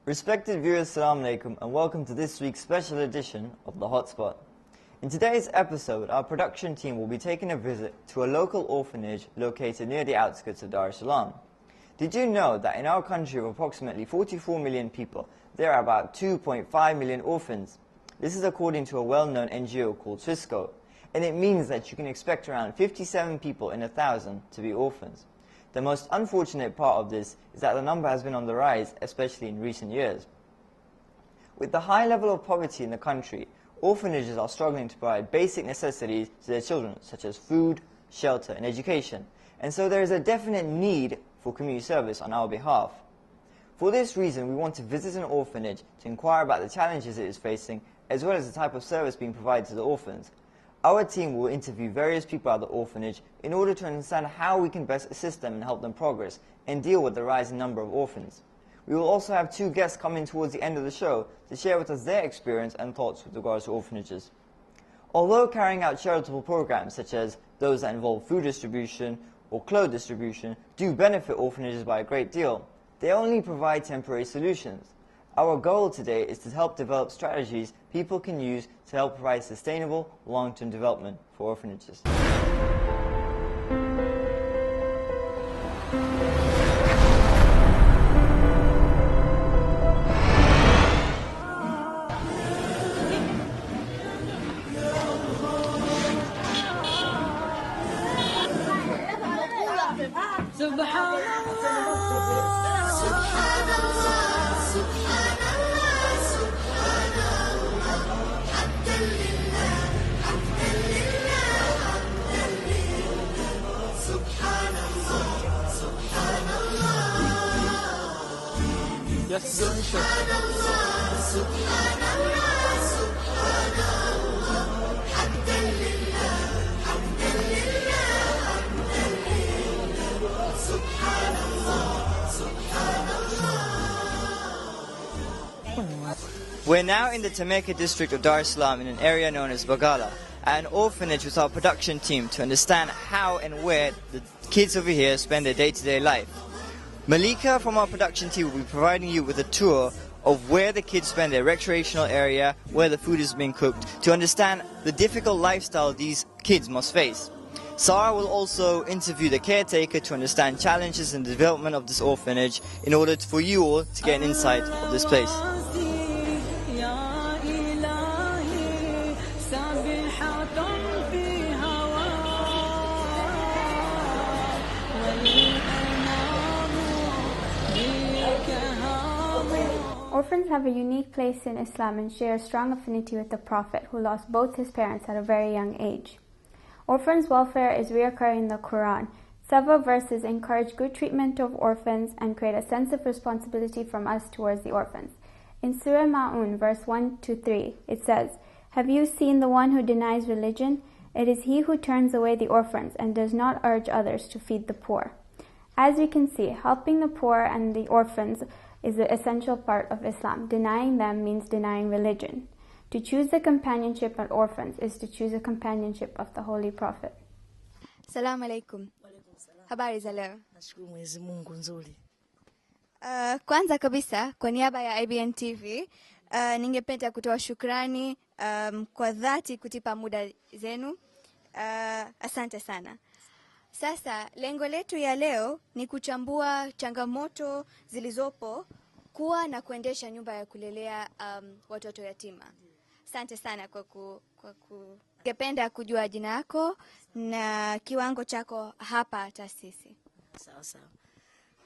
Respected viewers, Assalamu alaikum, and welcome to this week's special edition of the Hotspot. In today's episode, our production team will be taking a visit to a local orphanage located near the outskirts of Dar es Salaam. Did you know that in our country of approximately 44 million people, there are about 2.5 million orphans? This is according to a well-known NGO called Swissco, and it means that you can expect around 57 people in 1,000 to be orphans. The most unfortunate part of this is that the number has been on the rise, especially in recent years. With the high level of poverty in the country, orphanages are struggling to provide basic necessities to their children, such as food, shelter, and education. And so there is a definite need for community service on our behalf. For this reason, we want to visit an orphanage to inquire about the challenges it is facing, as well as the type of service being provided to the orphans. Our team will interview various people at the orphanage in order to understand how we can best assist them and help them progress and deal with the rising number of orphans. We will also have two guests come in towards the end of the show to share with us their experience and thoughts with regards to orphanages. Although carrying out charitable programs such as those that involve food distribution or clothes distribution do benefit orphanages by a great deal, they only provide temporary solutions. Our goal today is to help develop strategies people can use to help provide sustainable, long-term development for orphanages. We're now in the Temeke district of Dar es Salaam in an area known as Bagala, at an orphanage with our production team to understand how and where the kids over here spend their day-to-day life. Malika from our production team will be providing you with a tour of where the kids spend their recreational area, where the food is being cooked, to understand the difficult lifestyle these kids must face. Sarah will also interview the caretaker to understand challenges in the development of this orphanage in order for you all to get an insight of this place. Orphans have a unique place in Islam and share a strong affinity with the Prophet, who lost both his parents at a very young age. Orphans' welfare is reoccurring in the Quran. Several verses encourage good treatment of orphans and create a sense of responsibility from us towards the orphans. In Surah Ma'un, verse 1-3, it says, "Have you seen the one who denies religion? It is he who turns away the orphans and does not urge others to feed the poor." As we can see, helping the poor and the orphans is an essential part of Islam. Denying them means denying religion. To choose the companionship of orphans is to choose the companionship of the Holy Prophet. Salamu alaikum. Habari za leo. Nashukuru Mwenyezi Mungu nzuri. Kwanza kabisa kwa niaba ya IBN TV ningependa kutoa shukrani kwa dhati kutipa muda zenu. Asante sana. Sasa lengo letu ya leo ni kuchambua changamoto zilizopo kuwa na kuendesha nyumba ya kulelea watoto yatima. Asante sana ningependa kujua jina lako na kiwango chako hapa taasisi. Sawa sawa.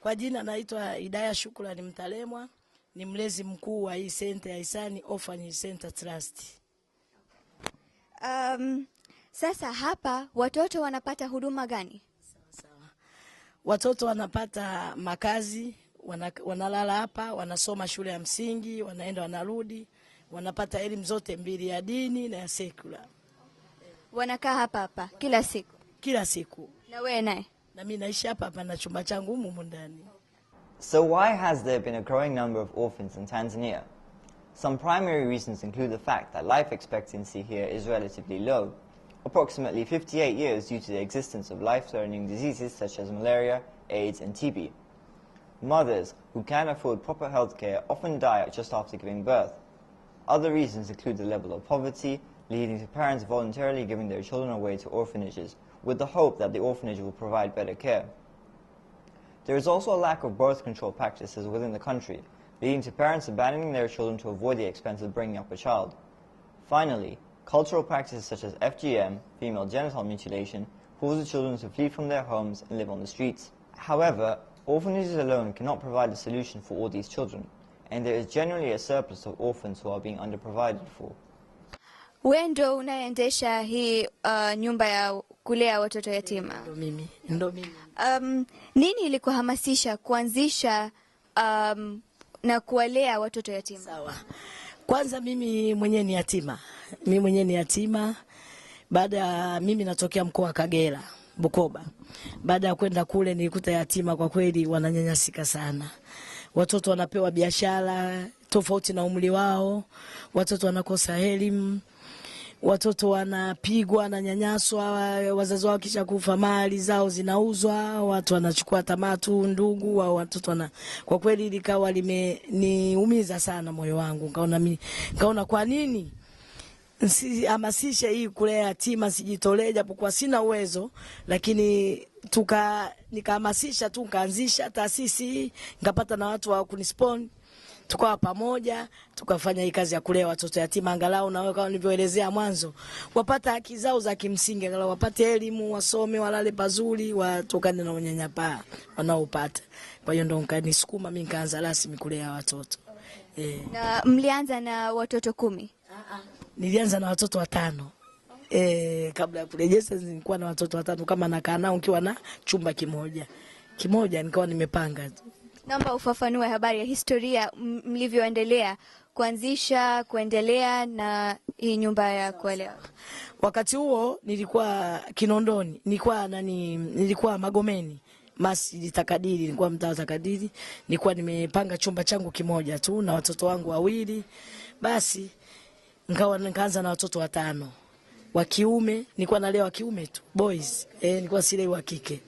Kwa jina naitwa Hidayah Shukrani Mtalemwa, ni mlezi mkuu wa hii center ya Isani Orphanage Center Trust. Sasa hapa watoto wanapata huduma gani? Sawa. Watoto wanapata makazi, wanalala hapa, wanasoma shule ya msingi, wanaenda wanarudi, wanapata elimu zote mbili, ya dini na ya secular. Wanakaa hapa kila siku? Kila siku. Na wewe naye? Na mimi naishi hapa na chumba changu humu ndani. So why has there been a growing number of orphans in Tanzania? Some primary reasons include the fact that life expectancy here is relatively low, approximately 58 years due to the existence of life-threatening diseases such as malaria, AIDS and TB. Mothers who can't afford proper health care often die just after giving birth. Other reasons include the level of poverty, leading to parents voluntarily giving their children away to orphanages, with the hope that the orphanage will provide better care. There is also a lack of birth control practices within the country, leading to parents abandoning their children to avoid the expense of bringing up a child. Finally, cultural practices such as FGM, female genital mutilation, cause the children to flee from their homes and live on the streets. However, orphanages alone cannot provide a solution for all these children, and there is generally a surplus of orphans who are being underprovided for. Wewe ndo unaendesha hii nyumba ya kulea watoto yatima? Ndo mimi. Nini ilikuhamasisha kuanzisha na kuwalea watoto yatima? Sawa. Kwanza mimi mwenyewe ni yatima. Baada mimi natokea mkoa wa Kagera, Bukoba. Baada ya kwenda kule nilikuta yatima kwa kweli wananyanyasika sana. Watoto wanapewa biashara tofauti na umri wao, watoto wanakosa elimu, watoto wanapigwa na nyanyaswa, wazazi wao kisha kufa mali zao zinauzwa, watu wanachukua tamatu ndugu au watoto kwa kweli likawa limeniumiza sana moyo wangu. Kaona kwa nini hamasisha hii kulea yatima, sijitolee japokuwa sina uwezo, lakini nikahamasisha tu, nikaanzisha taasisi, nikapata na watu wa kunisponsor, tukawa pamoja, tukafanya hii kazi ya kulea watoto yatima, angalau na wao kama nilivyoelezea mwanzo wapata haki zao za kimsingi, angalau wapate elimu, wasome, walale pazuri, watokane na unyanyapaa wanaopata. Kwa hiyo ndo nikanisukuma mimi nikaanza rasmi kulea watoto. Na mlianza na watoto 10? Nilianza na watoto 5. Kabla ya kurejea nilikuwa na watoto 5 kama nakaa nao nikiwa na chumba kimoja nikawa nimepanga. Naomba ufafanue habari ya historia mlivyoendelea kuanzisha kuendelea na hii nyumba ya kulea. Wakati huo nilikuwa Kinondoni, nilikuwa Magomeni, Masjid Takadiri, nilikuwa mtaa Takadiri, nilikuwa nimepanga chumba changu kimoja tu na watoto wangu 2. Basi nikaanza na watoto 5. Wa kiume, nilikuwa nalea wa kiume tu, boys. Nilikuwa silei wa kike.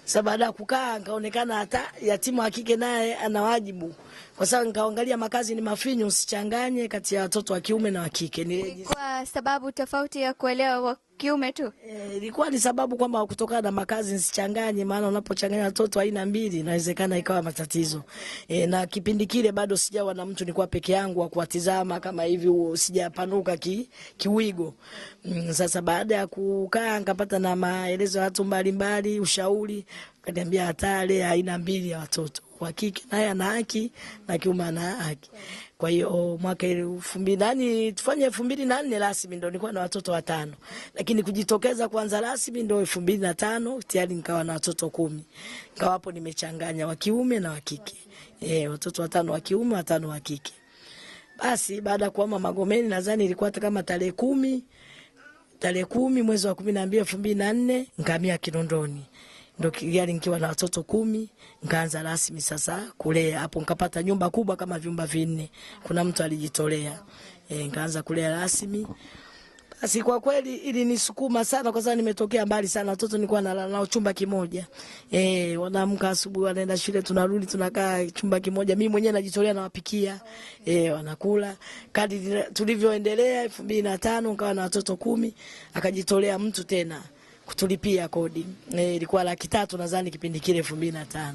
Sasa baada ya kukaa kaonekana hata yatima wa kike naye ana wajibu. Kwa sababu nikaangalia makazi ni mafinyu, usichanganye kati ya watoto wa kiume na wa kike. Kwa sababu tofauti ya kuelewa wa kiume tu. Ilikuwa ni sababu kwamba kutokana na makazi nisichanganye, maana unapochanganya watoto aina mbili inawezekana ikawa matatizo. Na kipindi kile bado sijawa na mtu, nilikuwa peke yangu wa kuwatizama kama hivi, sijapanuka kiwigo. Sasa baada ya kukaa nikapata na maelezo ya watu mbalimbali, ushauri, akaniambia hatari aina mbili ya watoto, wa kike naye ana haki na kiume ana haki. Kwa hiyo mwaka 2000 tufanye 2004 rasmi ndo nilikuwa na watoto 5. Lakini kujitokeza kwanza rasmi ndo 2005 tayari nikawa na watoto 10. Nikawa hapo nimechanganya wa kiume na wa kike. Watoto 5 wa kiume, 5 wa kike. Basi baada ya kuhama Magomeni, nadhani ilikuwa kama tarehe 10 mwezi wa 12 2004 nikahamia Kinondoni. Ndo gari nikiwa na watoto 10, nikaanza rasmi sasa kulea. Hapo nikapata nyumba kubwa kama vyumba 4. Kuna mtu alijitolea. Nikaanza kulea rasmi. Basi kwa kweli ilinisukuma sana kwa sababu nimetokea mbali sana. Watoto nilikuwa nalala chumba kimoja. Wanaamka asubuhi wanaenda shule, tunarudi tunakaa chumba kimoja. Mimi mwenyewe najitolea na wapikia. Wanakula. Kadri tulivyoendelea 2005 nikawa na watoto 10, akajitolea mtu tena kutulipia kodi. Ilikuwa 300 nadhani kipindi kile 2005.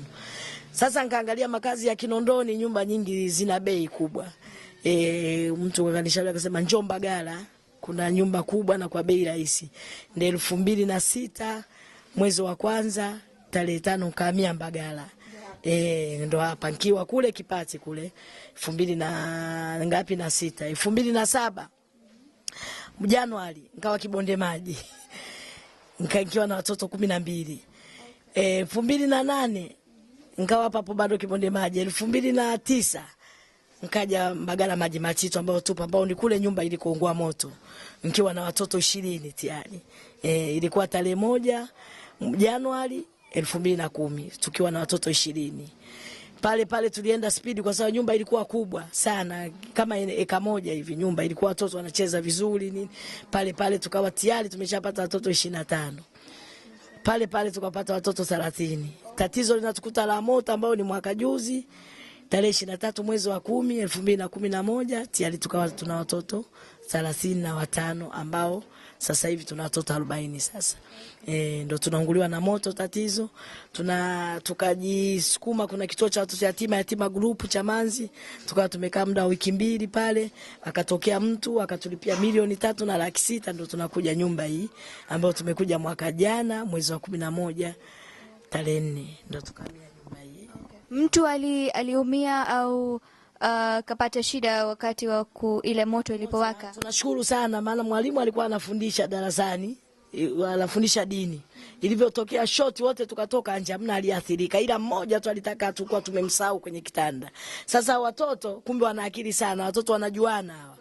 Sasa nikaangalia makazi ya Kinondoni, nyumba nyingi zina bei kubwa. Mtu akanishauri akasema njoo Mbagala, kuna nyumba kubwa na kwa bei rahisi. Ndio 2006 mwezi wa kwanza tarehe 5 kahamia Mbagala. Ndo hapa nikiwa kule Kipati kule 2006. 2007 Januari nikawa Kibonde Maji. Nikaingiwa na watoto 12. 2008 nikawa hapo bado Kibonde Maji. 2009 nikaja Mbagala Maji Machitu ambao ni kule nyumba ilikoungua moto. Nikiwa na watoto 20 tayari. Ilikuwa tarehe 1 Januari 2010 tukiwa na watoto 20. Pale tulienda speed kwa sababu nyumba ilikuwa kubwa sana, kama eka moja hivi nyumba ilikuwa, watoto wanacheza vizuri nini. Pale tukawa tayari tumeshapata watoto 25. pale pale tukapata watoto 30. Tatizo linatukuta la moto ambao ni mwaka juzi tarehe 23 mwezi wa 10 2011 tayari tukawa tuna watoto 35 ambao sasa hivi tuna watoto 40 sasa. Ndo tunaunguliwa na moto tatizo. Tukajisukuma kuna kituo cha watoto yatima group cha Manzi. Tukawa tumekaa muda wiki 2 pale, akatokea mtu akatulipia 3,600,000 ndo tunakuja nyumba hii ambayo tumekuja mwaka jana mwezi wa 11 tarehe 4 ndo tukamia nyumba hii. Mtu aliumia au kapata shida wakati wa ile moto ilipowaka? Tunashukuru sana maana mwalimu alikuwa anafundisha darasani, anafundisha dini. Ilivyotokea short wote tukatoka nje, hamna aliathirika, ila mmoja tu alitaka tukua tumemsahau kwenye kitanda. Sasa watoto kumbe wana akili sana, watoto wanajuana hawa.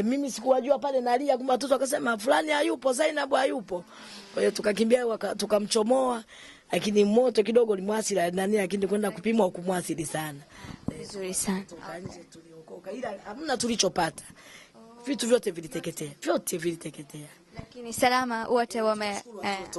Mimi sikuwajua pale nalia, kumbe watoto wakasema fulani hayupo, Zainab hayupo. Kwa hiyo tukakimbia tukamchomoa, lakini moto kidogo limwasili nani, lakini kwenda kupimwa kumwasili sana. Vizuri sana. Tukanje tuliokoka, ila hamna tulichopata. Vitu vyote viliteketea. Lakini salama wote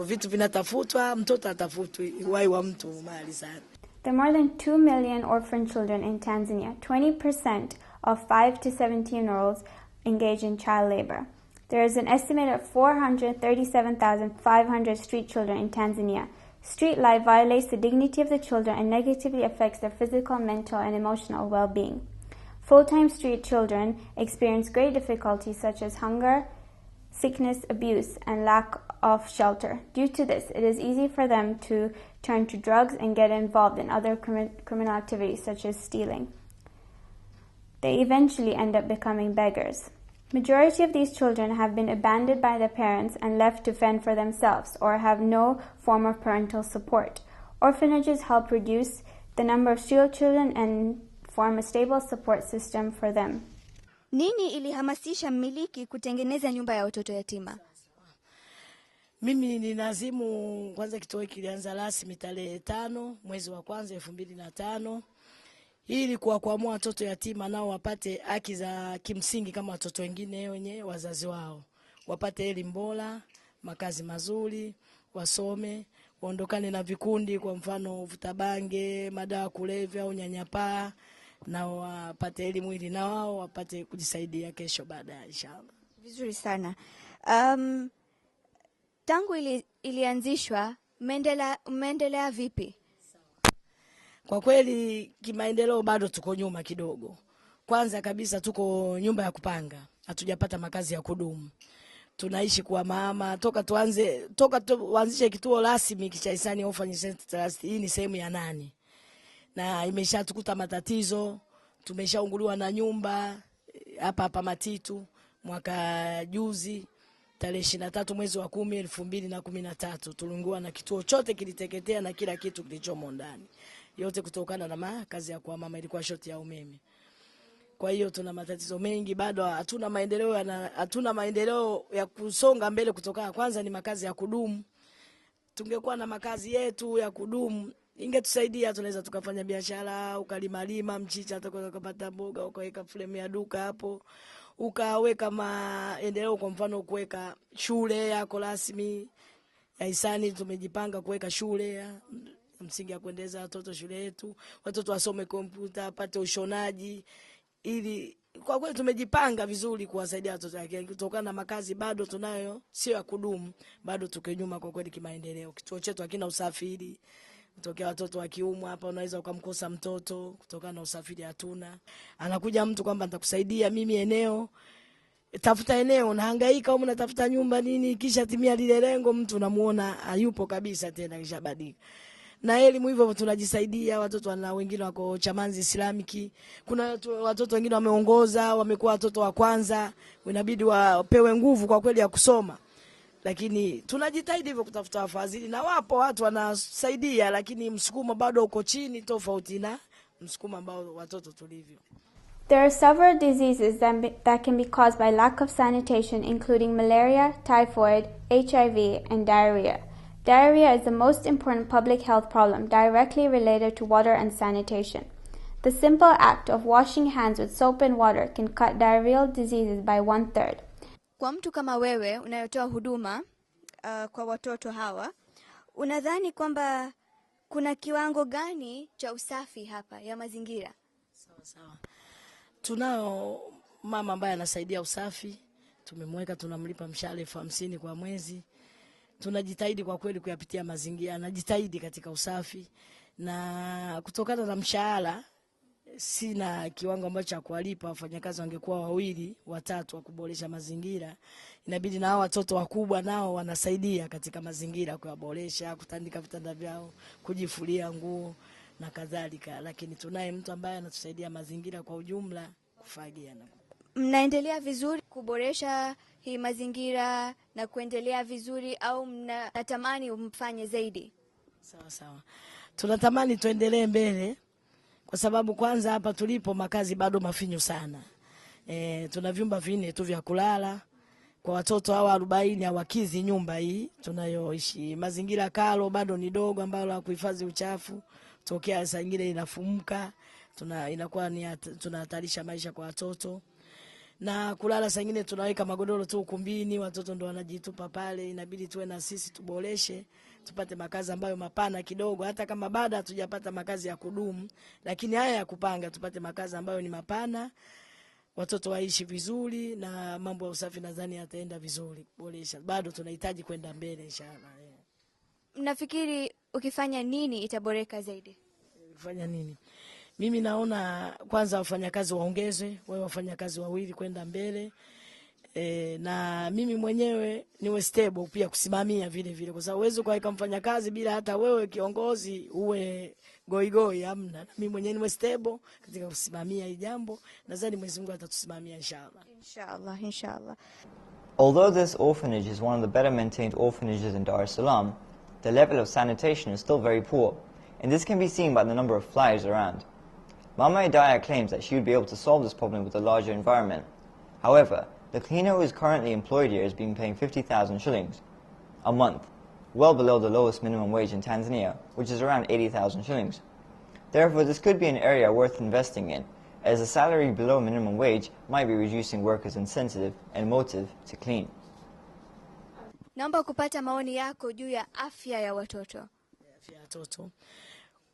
vitu vinatafutwa, mtoto atafutwe, uhai wa mtu mali sana. There are more than 2 million orphan children in Tanzania. 20% of 5 to 17-year-olds engage in child labor. There is an estimated 437,500 street children in Tanzania. Street life violates the dignity of the children and negatively affects their physical, mental, and emotional well-being. Full-time street children experience great difficulties such as hunger, sickness, abuse, and lack of shelter. Due to this, it is easy for them to turn to drugs and get involved in other criminal activities such as stealing. They eventually end up becoming beggars. Majority of these children have been abandoned by their parents and left to fend for themselves or have no form of parental support. Orphanages help reduce the number of street children and form a stable support system for them. Nini ilihamasisha mmiliki kutengeneza nyumba ya watoto yatima? Mimi ninazimu kwanza kituo kilianza rasmi tarehe 5 mwezi wa kwanza 2005. Ili kuamua watoto yatima nao wapate haki za kimsingi kama watoto wengine wenye wazazi wao. Wapate elimu bora, makazi mazuri, wasome, waondokane na vikundi kwa mfano vuta bange, madawa kulevya, unyanyapaa, na wapate elimu ili na wao wapate kujisaidia kesho baadaye inshallah. Vizuri sana. Tangu ilianzishwa mmeendelea vipi? Kwa kweli kimaendeleo bado tuko nyuma kidogo. Kwanza kabisa tuko nyumba ya kupanga. Hatujapata makazi ya kudumu. Tunaishi kwa mama toka tuanzishe kituo rasmi cha Isani Orphanage Trust. Hii ni sehemu ya 8. Na imeshatukuta matatizo. Tumeshaunguliwa na nyumba hapa Matitu mwaka juzi tarehe 23 mwezi wa 10 2013. Tuliungua na kituo chote kiliteketea na kila kitu kilichomo ndani. Yote kutokana na makazi ya kwa mama ilikuwa shoti ya umeme. Kwa hiyo tuna matatizo mengi, bado hatuna maendeleo ya kusonga mbele kutokana kwanza ni makazi ya kudumu. Tungekuwa na makazi yetu ya kudumu ingetusaidia, tunaweza tukafanya biashara, ukalima mchicha, tukapata mboga, ukaweka frame ya duka hapo, ukaweka maendeleo kwa mfano kuweka shule yako rasmi. Ya Isani tumejipanga kuweka shule ya msingi ya kuendeleza watoto shule yetu, watoto wasome kompyuta, apate ushonaji, ili kwa kweli tumejipanga vizuri kuwasaidia watoto wake. Kutokana na makazi bado tunayo sio ya kudumu, bado tuko nyuma kwa kweli kimaendeleo. Kituo chetu hakina usafiri. Kutokea watoto wakiumwa hapa unaweza ukamkosa mtoto kutokana na usafiri hatuna. Anakuja mtu kwamba nitakusaidia mimi eneo, tafuta eneo, nahangaika au natafuta nyumba nini, kisha timia lile lengo mtu unamuona hayupo kabisa tena, kisha badilika. Na elimu hivyo tunajisaidia, watoto wana wengine wako Chamanzi Islamiki. Kuna watoto wengine wameongoza, wamekuwa watoto wa kwanza, inabidi wapewe nguvu kwa kweli ya kusoma. Lakini tunajitahidi hivyo kutafuta wafadhili na wapo watu wanasaidia, lakini msukumo bado uko chini tofauti na msukumo ambao watoto tulivyo. There are several diseases that can be caused by lack of sanitation, including malaria, typhoid, HIV, and diarrhea. Diarrhea is the most important public health problem directly related to water and sanitation. The simple act of washing hands with soap and water can cut diarrheal diseases by 1/3. Kwa mtu kama wewe unayotoa huduma kwa watoto hawa, Unadhani kwamba kuna kiwango gani cha usafi hapa ya mazingira? Sawa. Tunao mama ambaye anasaidia usafi. Tumemweka, tunamlipa mshahara 50 kwa mwezi. Tunajitahidi kwa kweli kuyapitia mazingira, anajitahidi katika usafi, na kutokana na mshahara sina kiwango ambacho cha kuwalipa. Wafanyakazi wangekuwa 2, 3 wa kuboresha mazingira, inabidi na hao watoto wakubwa nao wanasaidia katika mazingira, kuyaboresha, kutandika vitanda vyao, kujifulia nguo na kadhalika. Lakini tunaye mtu ambaye anatusaidia mazingira kwa ujumla, kufagia. Mnaendelea vizuri kuboresha hii mazingira na kuendelea vizuri, au mnatamani mfanye zaidi? Sawa. Tunatamani tuendelee mbele, kwa sababu kwanza hapa tulipo makazi bado mafinyu sana. Tuna vyumba 4 tu vya kulala kwa watoto hawa 40 hawakizi nyumba hii tunayoishi. Mazingira kalo bado ni dogo ambalo la kuhifadhi uchafu, tokea saa nyingine inafumuka, inakuwa ni tunahatarisha maisha kwa watoto. Na kulala saa nyingine tunaweka magodoro tu ukumbini, watoto ndo wanajitupa pale. Inabidi tuwe na sisi tuboreshe, tupate makazi ambayo mapana kidogo, hata kama bado hatujapata makazi ya kudumu, lakini haya ya kupanga tupate makazi ambayo ni mapana, watoto waishi vizuri, na mambo ya usafi nadhani yataenda vizuri kuboresha. Bado tunahitaji kwenda mbele inshallah. Mnafikiri ukifanya nini itaboreka zaidi? Kufanya nini? Mimi naona kwanza wafanyakazi waongezwe, wao wafanyakazi 2 kwenda mbele. Na mimi mwenyewe niwe stable pia kusimamia vile, kwa sababu uwezo kuweka mfanyakazi bila hata wewe kiongozi uwe goigoi, hamna. Mimi mwenyewe niwe stable katika kusimamia hili jambo, nadhani Mwenyezi Mungu atatusimamia inshallah. Inshallah. Although this orphanage is one of the better maintained orphanages in Dar es Salaam, the level of sanitation is still very poor, and this can be seen by the number of flies around. Mama Idaya claims that she would be able to solve this problem with a larger environment. However, the cleaner who is currently employed here is being paid 50,000 shillings a month, well below the lowest minimum wage in Tanzania, which is around 80,000 shillings. Therefore, this could be an area worth investing in, as a salary below minimum wage might be reducing workers' incentive and motive to clean. Naomba kupata maoni yako juu ya afya ya watoto. Afya ya watoto,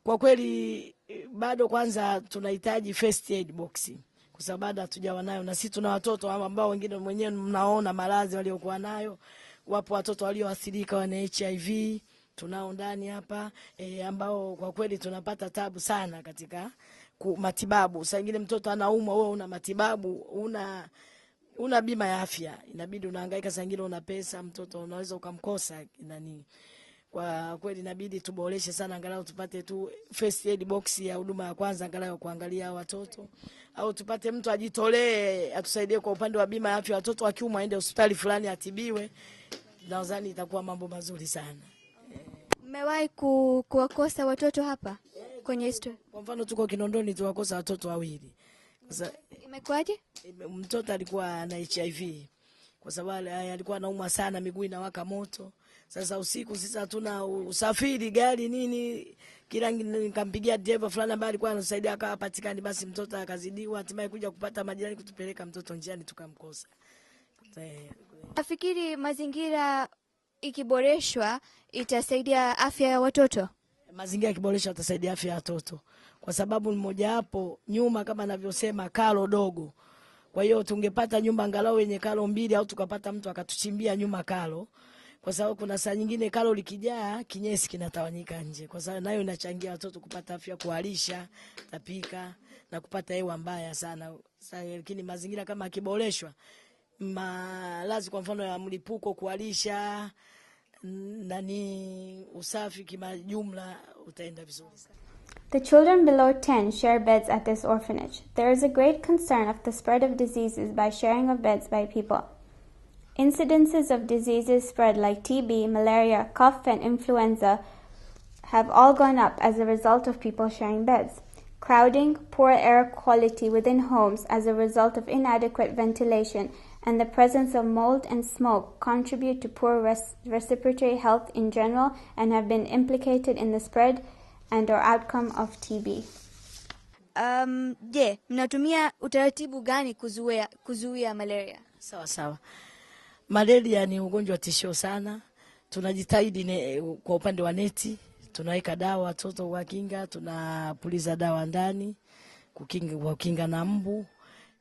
kwa kweli bado kwanza tunahitaji first aid box, kwa sababu bado hatujawa nayo, na sisi tuna watoto ambao wengine mwenyewe mnaona maradhi waliokuwa nayo. Wapo watoto walioathirika wana HIV, tunao ndani hapa, ambao kwa kweli tunapata tabu sana katika matibabu. Saa nyingine mtoto anaumwa, wewe una matibabu, una bima ya afya, inabidi unahangaika, saa nyingine una pesa, mtoto unaweza ukamkosa nani. Kwa kweli inabidi tuboreshe sana, angalau tupate tu first aid box ya huduma ya kwanza, angalau kuangalia watoto, au tupate mtu ajitolee atusaidie kwa upande wa bima ya afya, watoto wakiumwa aende hospitali fulani atibiwe. Nadhani itakuwa mambo mazuri sana. Mmewahi kuwakosa watoto hapa kwenye history? Kwa mfano tuko Kinondoni tuwakosa watoto 2. Sasa imekwaje? Mtoto alikuwa na HIV, kwa sababu alikuwa anaumwa sana, miguu inawaka moto. Sasa usiku sisi hatuna usafiri, gari nini, kila nikampigia driver fulani ambaye alikuwa anasaidia akapatikana, basi mtoto akazidiwa, hatimaye kuja kupata majirani kutupeleka mtoto njiani tukamkosa. Nafikiri mazingira ikiboreshwa itasaidia afya ya watoto. Mazingira ikiboreshwa itasaidia afya ya watoto, kwa sababu mmoja hapo nyuma kama anavyosema kalo dogo. Kwa hiyo tungepata nyumba angalau yenye kalo 2, au tukapata mtu akatuchimbia nyuma kalo, kwa sababu kuna saa nyingine kalo likijaa kinyesi kinatawanyika nje, kwa sababu nayo inachangia watoto kupata afya, kuharisha, tapika na kupata hewa mbaya sana. Sasa lakini mazingira kama kiboreshwa, malazi kwa mfano ya mlipuko, kuharisha, nani, usafi kimajumla utaenda vizuri sana. The children below 10 share beds at this orphanage. There is a great concern of the spread of diseases by sharing of beds by people. Incidences of diseases spread like TB, malaria, cough, and influenza have all gone up as a result of people sharing beds. Crowding, poor air quality within homes as a result of inadequate ventilation, and the presence of mold and smoke contribute to poor respiratory health in general and have been implicated in the spread and or outcome of TB. Mnatumia utaratibu gani kuzuia malaria? Sawa. Malaria ni ugonjwa tishio sana. Tunajitahidi kwa upande wa neti, tunaweka dawa watoto wa kinga, tunapuliza dawa ndani kukinga na mbu,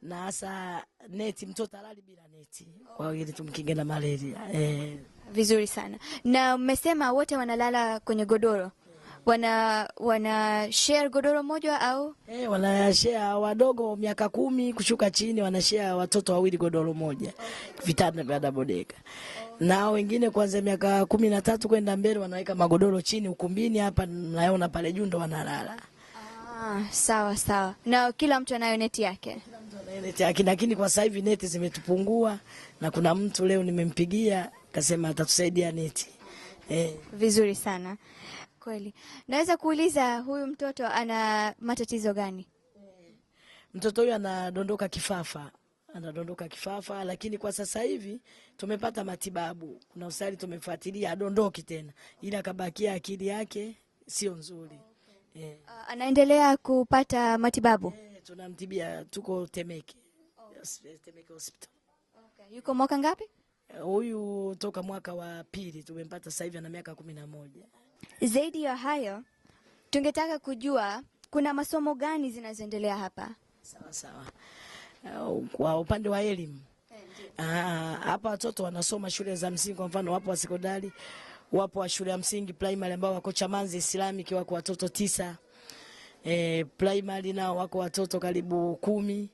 na hasa neti, mtoto halali bila neti kwa ili tumkinge na malaria. Vizuri sana. Na mmesema wote wanalala kwenye godoro. Wana share godoro moja au? Wana share, wadogo miaka 10 kushuka chini wana share watoto wawili godoro moja. Vitanda vya double decker. Na wengine kuanzia miaka 13 kwenda mbele wanaweka magodoro chini ukumbini hapa, naona pale juu ndo wanalala. Sawa. Na kila mtu anayo neti yake. Kila mtu anayo neti yake, lakini kwa sasa hivi neti zimetupungua, na kuna mtu leo nimempigia akasema atatusaidia neti. Vizuri sana. Kweli. Naweza kuuliza huyu mtoto ana matatizo gani? Mtoto huyu anadondoka kifafa, lakini kwa sasa hivi tumepata matibabu. Kuna hospitali tumefuatilia, adondoki tena, ila kabakia akili yake sio nzuri. Anaendelea kupata matibabu? Tunamtibia, tuko Temeke. Temeke Hospital. Okay. Yuko mwaka ngapi? Huyu toka mwaka wa 2 tumempata, sasa hivi ana miaka 11. Zaidi ya hayo, tungetaka kujua kuna masomo gani zinazoendelea hapa? Sawa. Kwa upande wa elimu, hapa watoto wanasoma shule za msingi, kwa mfano wapo wa sekondari, wapo wa shule ya msingi primary ambao wako Chamanzi Islamic wako watoto 9. Primary nao wako watoto karibu 10.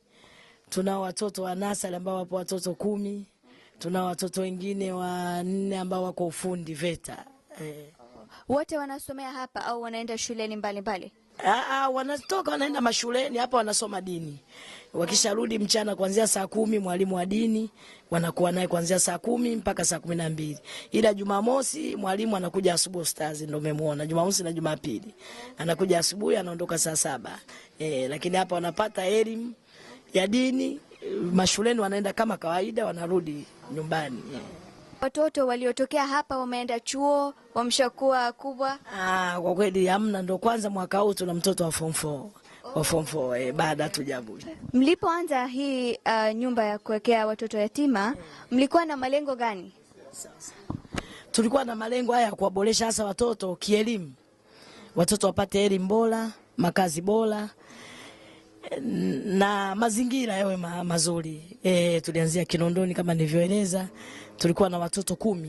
Tunao watoto wa nursery ambao wapo watoto 10. Tunao watoto wengine wa 4 ambao wako ufundi VETA. Wote wanasomea hapa au wanaenda shuleni mbalimbali? Wanatoka wanaenda mashuleni, hapa wanasoma dini. Wakisharudi mchana kuanzia saa 10 mwalimu wa dini wanakuwa naye kuanzia saa 10 mpaka saa 12. Ila Jumamosi mwalimu anakuja asubuhi, ustazi ndio umemuona. Jumamosi na Jumapili anakuja asubuhi, anaondoka saa 7. Lakini hapa wanapata elimu ya dini, mashuleni wanaenda kama kawaida, wanarudi nyumbani. Watoto waliotokea hapa wameenda chuo, wameshakuwa kubwa? Kwa kweli hamna, ndo kwanza mwaka huu tuna mtoto wa form 4. Wa form 4 baada tujabuja. Mlipoanza hii nyumba ya kuwekea watoto yatima, mlikuwa na malengo gani? Tulikuwa na malengo haya kuwaboresha hasa watoto kielimu. Watoto wapate elimu bora, makazi bora, na mazingira yawe mazuri. Tulianzia Kinondoni kama nilivyoeleza, tulikuwa na watoto 10.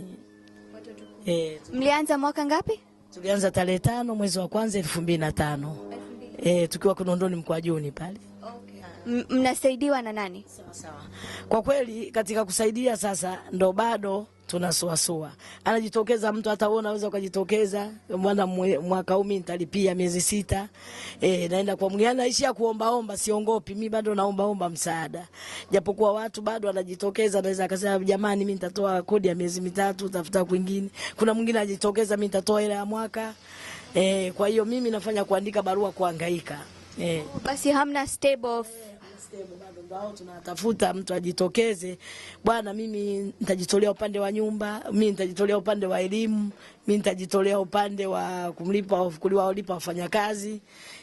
Mlianza mwaka ngapi? Tulianza tarehe 5 mwezi wa kwanza 2005. Tukiwa Kinondoni Mkwajuni pale. Mnasaidiwa na nani? Sawa. Kwa kweli katika kusaidia sasa ndo bado tunasuasua. Anajitokeza mtu, hata wewe unaweza ukajitokeza, mwana mwaka huu nitalipia miezi 6. Naenda kwa mwingine anaishia kuomba, siongopi, mimi bado naomba msaada. Japokuwa watu bado wanajitokeza, anaweza akasema jamani mimi nitatoa kodi ya miezi 3 tafuta kwingine. Kuna mwingine anajitokeza mimi nitatoa ile ya mwaka. Kwa hiyo mimi nafanya kuandika barua, kuhangaika. Basi hamna stable bado, ndio tunatafuta mtu ajitokeze. Bwana mimi nitajitolea upande wa nyumba, mimi nitajitolea upande wa elimu, mimi nitajitolea upande wa kuliwalipa wafanyakazi.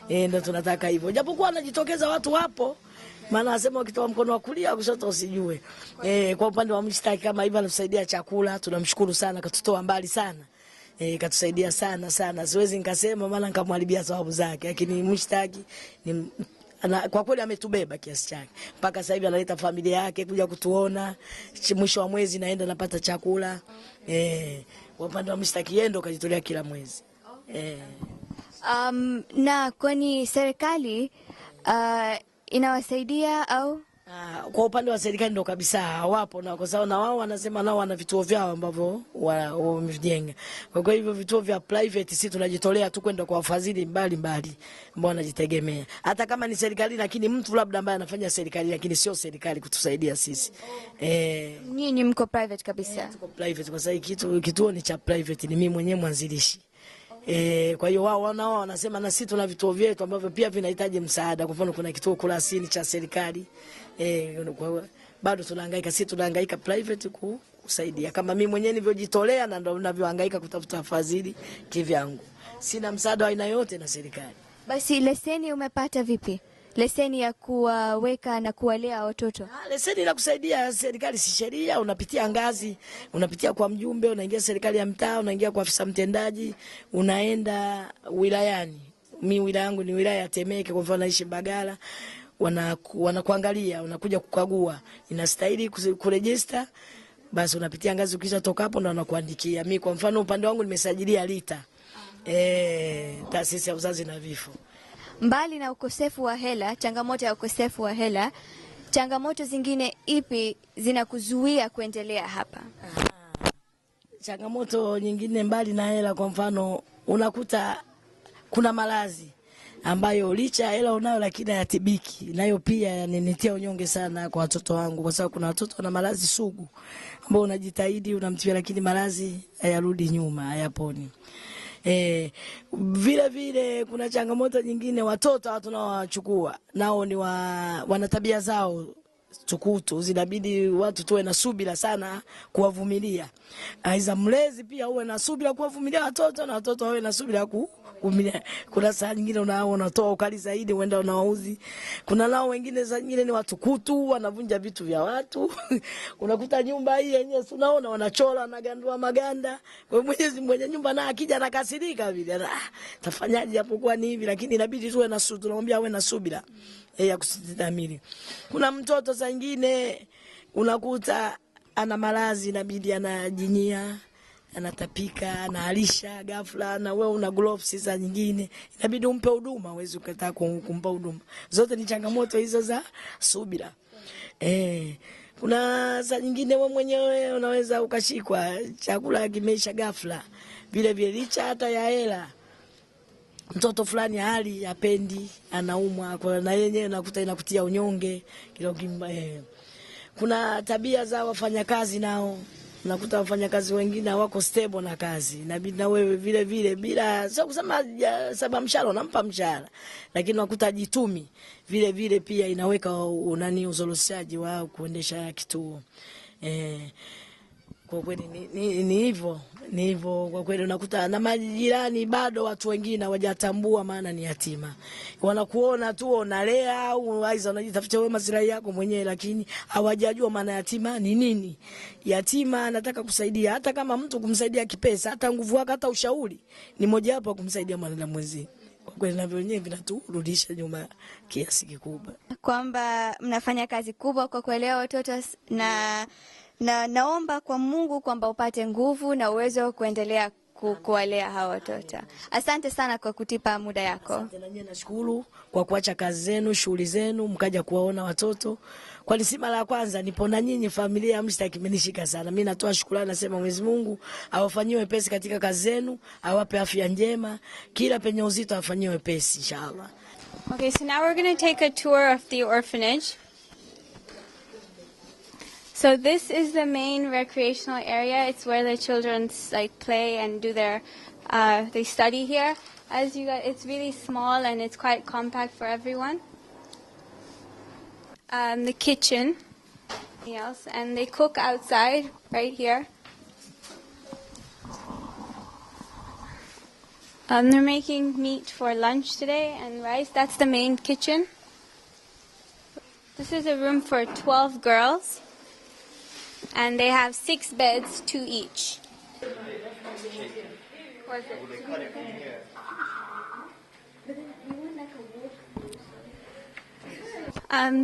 Ndio tunataka hivyo. Japokuwa anajitokeza watu wapo, maana anasema ukitoa mkono wa kulia kushoto usijue. Kwa upande wa mshtaki kama hivyo anatusaidia chakula, tunamshukuru sana, katutoa mbali sana. Katusaidia sana. Siwezi nikasema maana nikamharibia sababu zake, lakini mshtaki kwa kweli ametubeba kiasi chake. Mpaka sasa hivi analeta familia yake kuja kutuona. Mwisho wa mwezi naenda napata chakula. Upande wa mshtaki yeye ndo kajitolea kila mwezi. Na kwani serikali inawasaidia au? Kwa upande wa serikali ndo kabisa hawapo, na kwa sababu na wao wanasema nao wana vituo vyao ambavyo wamejenga. Kwa hivyo vituo vya private sisi tunajitolea tu kwenda kwa wafadhili mbalimbali ambao wanajitegemea. Hata kama ni serikali, lakini mtu labda ambaye anafanya serikali lakini sio serikali kutusaidia sisi. Nyinyi mko private kabisa? Tuko private kwa sababu kituo ni cha private, ni mimi mwenyewe mwanzilishi. Kwa hiyo wao wanasema na sisi tuna vituo vyetu ambavyo pia vinahitaji msaada. Kwa mfano kuna kituo Kurasini cha serikali. Bado tunahangaika, sisi tunahangaika private kusaidia. Kama mimi mwenyewe nilivyojitolea na ndio ninavyohangaika kutafuta fadhili kivyangu. Sina msaada wa aina yote na serikali. Basi leseni umepata vipi? leseni ya kuwaweka na kuwalea watoto? Leseni inakusaidia serikali, si sheria. Unapitia ngazi, unapitia kwa mjumbe, unaingia serikali ya mtaa, unaingia kwa afisa mtendaji, unaenda wilayani. Mimi wilaya yangu ni wilaya ya Temeke, kwa mfano naishi Bagala. Wanakuangalia, unakuja kukagua, inastahili kuregister, basi unapitia ngazi, ukisha toka hapo ndo wanakuandikia. Mimi kwa mfano upande wangu nimesajilia Lita, taasisi ya uzazi na vifo. Mbali na ukosefu wa hela, changamoto ya ukosefu wa hela, changamoto zingine ipi zinakuzuia kuendelea hapa? Changamoto nyingine mbali na hela, kwa mfano unakuta kuna malazi ambayo licha ya hela unayo lakini hayatibiki. Nayo pia yananitia unyonge sana kwa watoto wangu, kwa sababu kuna watoto wana malazi sugu ambao unajitahidi unamtibia lakini malazi hayarudi nyuma, hayaponi. Vile vile kuna changamoto nyingine, watoto tunawachukua nao ni wana tabia zao tukutu, zinabidi watu tuwe na subira sana kuwavumilia. Aiza mlezi pia uwe na subira kuwavumilia watoto, na watoto wawe na subira kuvumilia. Kuna saa nyingine unatoa ukali zaidi, uenda unawauzi. Kuna nao wengine saa nyingine ni watu kutu, wanavunja vitu vya watu. Unakuta nyumba hii yenyewe unaona wanachora na gandua maganda. Kwa Mwenyezi mwenye nyumba na akija anakasirika vile. Tafanyaje japokuwa ni hivi, lakini inabidi tuwe na subira, tunaomba awe na subira ya kusithamini. Kuna mtoto saa nyingine unakuta ana malazi, inabidi anajinyia, anatapika, analisha ghafla, na wewe una gloves saa nyingine inabidi umpe huduma, uweze ukataa kumpa huduma. Zote ni changamoto hizo za subira. Kuna saa nyingine wewe mwenyewe unaweza ukashikwa chakula kimeisha ghafla, vile vile licha hata ya hela. Mtoto fulani hali hapendi, anaumwa, kwa na yenyewe nakuta inakutia unyonge kidogo. Kuna tabia za wafanyakazi nao, unakuta wafanyakazi wengine wako stable na kazi, inabidi na wewe vile vile, bila sio kusema sababu mshahara unampa mshahara, lakini unakuta jitumi vile vile pia inaweka uzoroshaji wao kuendesha kituo. Kwa kweli ni hivyo kwa kweli. Unakuta na majirani bado watu wengine hawajatambua maana ni yatima. Wanakuona tu unalea au aiza unajitafutia wewe maslahi yako mwenyewe, lakini hawajajua maana yatima ni nini. Yatima anataka kusaidia, hata kama mtu kumsaidia kipesa, hata nguvu yake, hata ushauri ni moja wapo kumsaidia mwanadamu mwenzie. Kwa kweli na vyenyewe vinaturudisha nyuma kiasi kikubwa. Kwamba mnafanya kazi kubwa kwa kuelewa watoto, na naomba kwa Mungu kwamba upate nguvu na uwezo wa kuendelea kuwalea hawa watoto. Asante sana kwa kutipa muda yako. Asante na nyinyi, nashukuru kwa kuacha kazi zenu, shughuli zenu, mkaja kuwaona watoto. Kwa si mara ya kwanza nipo na nyinyi, familia ya Mshtaki imenishika sana. Mimi natoa shukrani, nasema Mwenyezi Mungu awafanyie wepesi katika kazi zenu, awape afya njema, kila penye uzito afanyie wepesi inshallah. Okay, so now we're going to take a tour of the orphanage. So this is the main recreational area. It's where the children play and do their, they study here. As you guys, it's really small and it's quite compact for everyone. The kitchen, and they cook outside right here. They're making meat for lunch today and rice. That's the main kitchen. This is a room for 12 girls. And they have 6 beds, 2 each.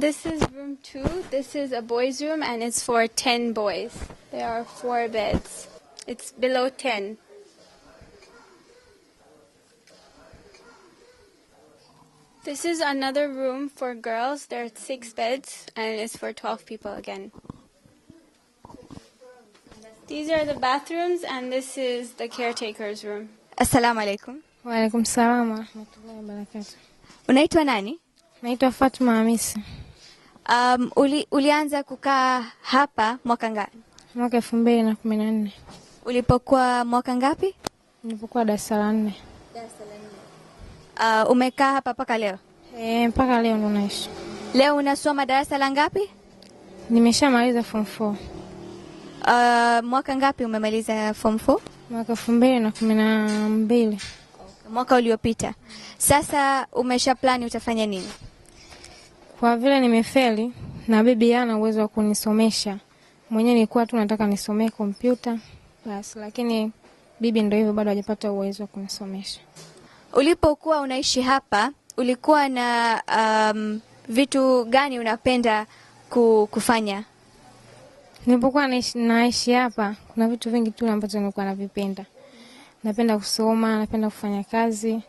This is room 2. This is a boys' room, and it's for 10 boys. There are 4 beds. It's below 10. This is another room for girls. There are 6 beds, and it's for 12 people again. These are the bathrooms, and this is the caretaker's room. Assalamu alaikum. Wa alaikum salam wa rahmatullahi wa barakatuh. Unaitwa nani? Naitwa Fatuma Hamisi. Ulianza kukaa hapa mwaka ngapi? Mwaka 2014. Ulipokuwa mwaka ngapi? Nilipokuwa darasa la 4. Darasa la 4. Umekaa hapa mpaka leo? Mpaka leo ndo naishi. Leo unasoma darasa la ngapi? Nimeshamaliza form 4. Mwaka ngapi umemaliza form 4? Mwaka 2012. Mwaka uliopita. Sasa umesha plani utafanya nini? Kwa vile nimefeli na bibi hana uwezo wa kunisomesha, mwenyewe nilikuwa tu nataka nisomee kompyuta basi, lakini bibi ndio hivyo bado hajapata uwezo wa kunisomesha. Ulipokuwa unaishi hapa, ulikuwa na vitu gani unapenda kufanya? Nilipokuwa naishi hapa, kuna vitu vingi tu ambavyo nilikuwa navipenda. Napenda kusoma, napenda kufanya kazi.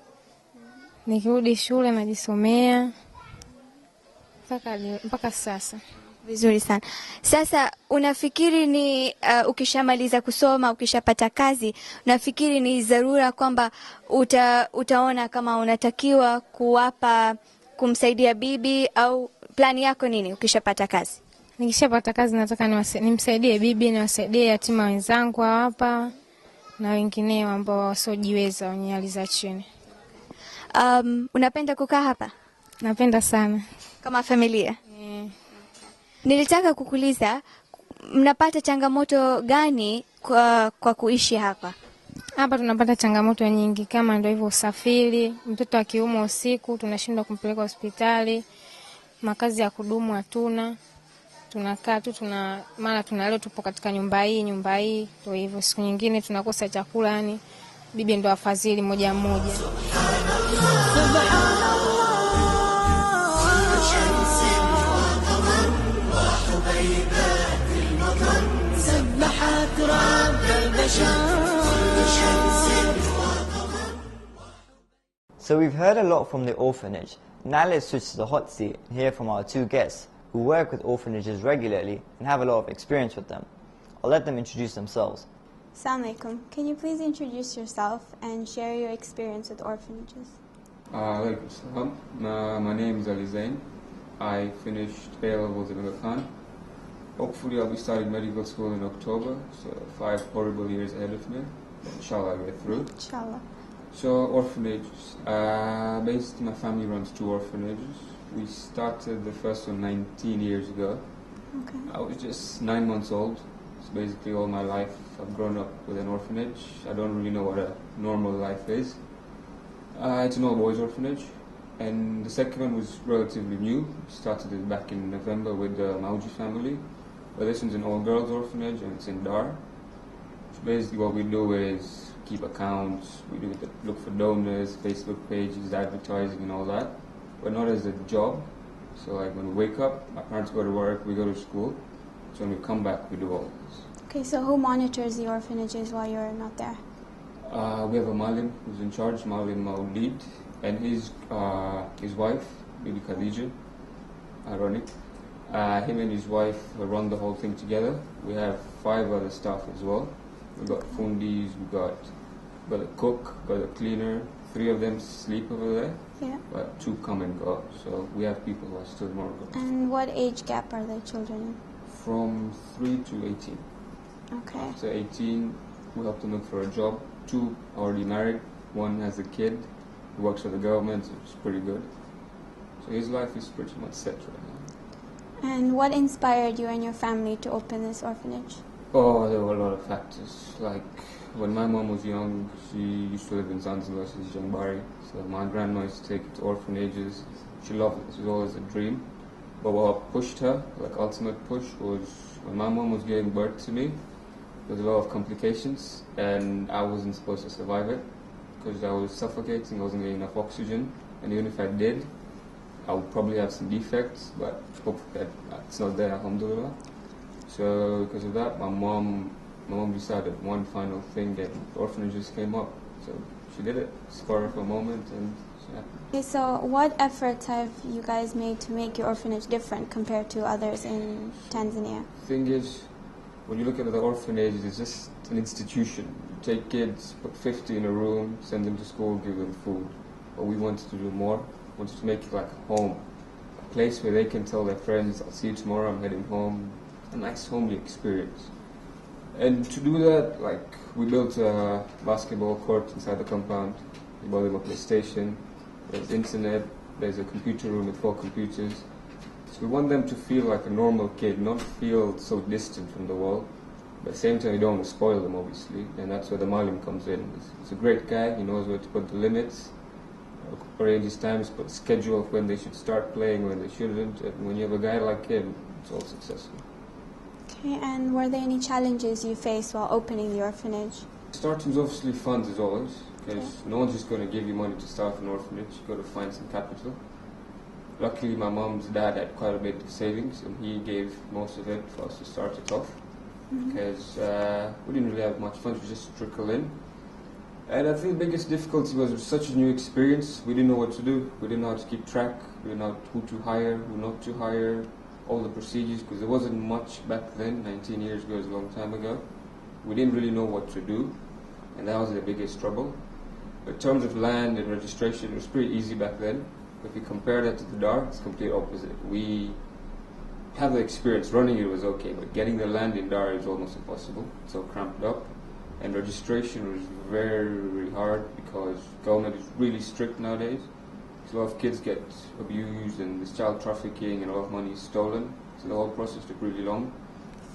Nikirudi shule najisomea mpaka sasa. Vizuri sana. Sasa unafikiri ni ukishamaliza kusoma, ukishapata kazi, unafikiri ni dharura kwamba utaona kama unatakiwa kumsaidia bibi, au plani yako nini ukishapata kazi? Nikishapata kazi nataka nimsaidie bibi, niwasaidie yatima wenzangu hapa na wengineo ambao wasiojiweza, wenye hali za chini. Unapenda kukaa hapa? Napenda sana. Kama familia? Nilitaka kukuuliza, mnapata changamoto gani kwa kuishi hapa? Hapa tunapata changamoto nyingi, kama ndio hivyo usafiri. Mtoto akiumwa usiku tunashindwa kumpeleka hospitali. Makazi ya kudumu hatuna. Tunakaa tu mara leo tupo katika nyumba hii ndio hivyo. Siku nyingine tunakosa chakula, yani bibi ndo afadhili moja moja. So we've heard a lot from the orphanage. Now let's switch to the hot seat and hear from our two guests who work with orphanages regularly and have a lot of experience with them. I'll let them introduce themselves. Assalamu alaikum. Can you please introduce yourself and share your experience with orphanages? Alaikum salam. My name is Ali Zain. I finished A-levels in Khan. Hopefully I'll be starting medical school in October, so 5 horrible years ahead of me. Inshallah I'll get through. Inshallah. So orphanages. Basically my family runs 2 orphanages. We started the first one 19 years ago. Okay. I was just 9 months old. So basically all my life I've grown up with an orphanage. I don't really know what a normal life is. It's an all-boys orphanage. And the second one was relatively new. We started it back in November with the Mauji family. But this one's an all-girls orphanage and it's in Dar. So basically what we do is keep accounts, we do look for donors, Facebook pages, advertising and all that. But not as a job. So like when we wake up, our parents go to work, we go to school. So when we come back, we do all this. Okay, so who monitors the orphanages while you're not there? We have a Malim who's in charge, Malim Maulid, and his wife, Bibi Khadija, ironic. Him and his wife run the whole thing together. We have 5 other staff as well. We've got fundis, we've got a cook, got a cleaner. 3 of them sleep over there, Yeah. but 2 come and go. So we have people who are still more good. And what age gap are the children in? From 3 to 18. Okay. So 18, we help them look for a job. 2 already married, 1 has a kid, he works for the government, which is pretty good. So his life is pretty much set right now. And what inspired you and your family to open this orphanage? Oh, there were a lot of factors. Like when my mom was young, she used to live in Zanzibar, she's Jangbari. So my grandma used to take her to orphanages. She loved it, it was always a dream. But what pushed her, like ultimate push, was when my mom was giving birth to me, there was a lot of complications and I wasn't supposed to survive it because I was suffocating, I wasn't getting enough oxygen, and even if I did, I would probably have some defects, but hopefully it's not there, alhamdulillah. So because of that, my mom decided one final thing, and orphanages came up. So she did it, scarred for a moment, and yeah. Okay, so what efforts have you guys made to make your orphanage different compared to others in Tanzania? Thing is, when you look at the orphanage, it's just an institution. You take kids, put 50 in a room, send them to school, give them food. But we wanted to do more. We wanted to make it like a home, a place where they can tell their friends, I'll see you tomorrow, I'm heading home. A nice homely experience. And to do that, like, we built a basketball court inside the compound. We bought them a PlayStation, there's internet, there's a computer room with 4 computers. So we want them to feel like a normal kid, not feel so distant from the world. But at the same time, we don't want to spoil them, obviously, and that's where the Malim comes in. He's a great guy, he knows where to put the limits, arranges times, but schedule of when they should start playing, when they shouldn't. And when you have a guy like him, it's all successful. Okay, and were there any challenges you faced while opening the orphanage? Starting's obviously funds as always, because no one's just going to give you money to start an orphanage. You've got to find some capital. Luckily, my mom's dad had quite a bit of savings, and he gave most of it for us to start it off, because we didn't really have much funds, we just trickle in. And I think the biggest difficulty was it was such a new experience, we didn't know what to do. We didn't know how to keep track, we didn't know who to hire, who not to hire, all the procedures, because there wasn't much back then. 19 years ago is a long time ago. We didn't really know what to do, and that was the biggest trouble. But in terms of land and registration, it was pretty easy back then. If you compare that to the Dar, it's complete opposite. We have the experience, running it was okay, but getting the land in Dar is almost impossible. It's so cramped up. And registration was very, very hard because government is really strict nowadays. So a lot of kids get abused and there's child trafficking and a lot of money is stolen. So the whole process took really long.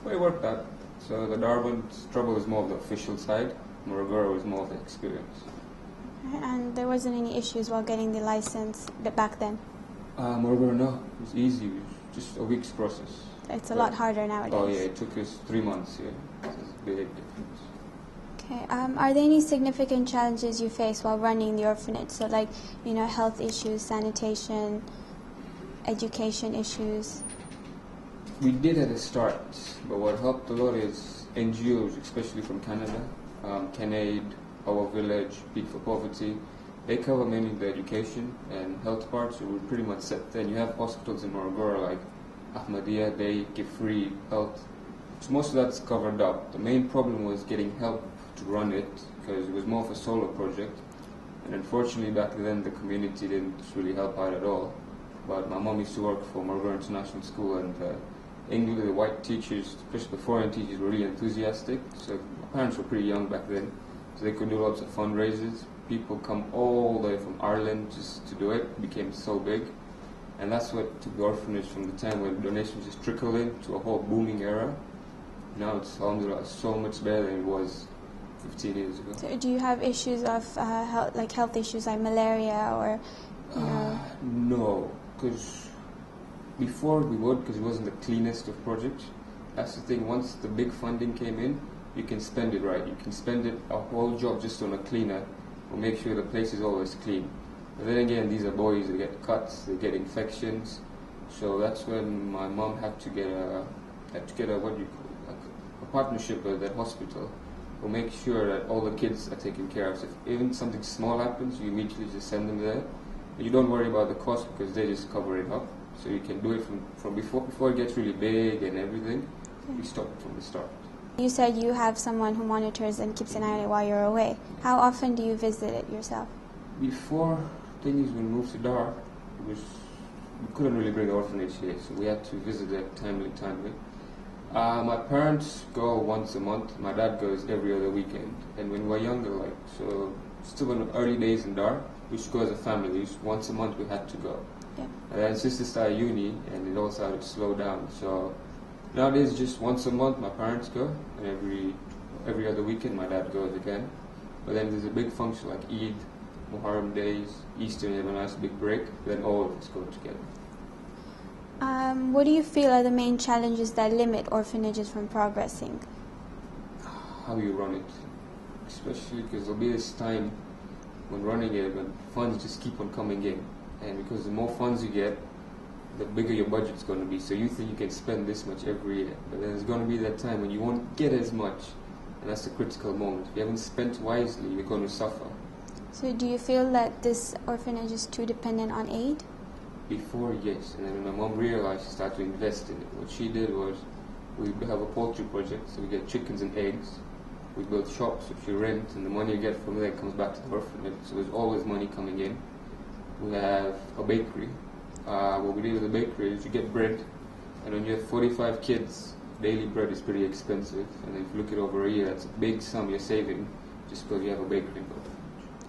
But it worked out. So the Darwin's trouble is more of the official side. Morogoro is more of the experience. And there wasn't any issues while getting the license back then? Morogoro, no. It was easy. It was just a week's process. It's a lot harder nowadays. Oh yeah, it took us 3 months here. So it's a big difference. Okay. Are there any significant challenges you face while running the orphanage? So like, health issues, sanitation, education issues? We did at the start, but what helped a lot is NGOs, especially from Canada, CanAid, Our Village, Peak for Poverty. They cover mainly the education and health part, so we're pretty much set there. You have hospitals in Morogoro like Ahmadiyya, they give free health. So most of that's covered up. The main problem was getting help to run it, because it was more of a solo project. And unfortunately back then the community didn't really help out at all. But my mom used to work for Morogoro International School, and English, the white teachers, especially the foreign teachers, were really enthusiastic. So my parents were pretty young back then, so they could do lots of fundraisers. People come all the way from Ireland just to do it. It became so big. And that's what took the orphanage from the time when donations just trickled in to a whole booming era. Now it's alhamdulillah so much better than it was 15 years ago. So do you have issues of health issues like malaria or, No, because before we would, because it wasn't the cleanest of projects. That's the thing, once the big funding came in, you can spend it right. You can spend it a whole job just on a cleaner, or make sure the place is always clean. But then again, these are boys, they get cuts, they get infections. So that's when my mom had to get a partnership with that hospital, who make sure that all the kids are taken care of. So if even something small happens, you immediately just send them there. And you don't worry about the cost because they just cover it up. So you can do it from before it gets really big and everything. You stop it from the start. You said you have someone who monitors and keeps an eye on it while you're away. How often do you visit it yourself? Before things when we moved to Dar, we couldn't really bring the orphanage here, so we had to visit it timely. My parents go once a month. My dad goes every other weekend. And when we were younger, still in the early days in Dar, we used to go as a family. Once a month we had to go. Yeah. And then since they started uni, and it all started to slow down. So nowadays, just once a month, my parents go, and every other weekend, my dad goes again. But then there's a big function like Eid, Muharram days, Easter, and have a nice big break. Then all of us go together. What do you feel are the main challenges that limit orphanages from progressing? How you run it, especially because there'll be this time when running it, when funds just keep on coming in, and because the more funds you get, the bigger your budget's going to be. So you think you can spend this much every year, but then there's going to be that time when you won't get as much, and that's the critical moment. If you haven't spent wisely, you're going to suffer. So do you feel that this orphanage is too dependent on aid? Before, yes, and then when my mom realized, she started to invest in it. What she did was, we have a poultry project, so we get chickens and eggs. We build shops which you rent, and the money you get from there comes back to the orphanage. So there's always money coming in. We have a bakery. What we do with the bakery is you get bread, and when you have 45 kids, daily bread is pretty expensive. And if you look at over a year, that's a big sum you're saving just because you have a bakery.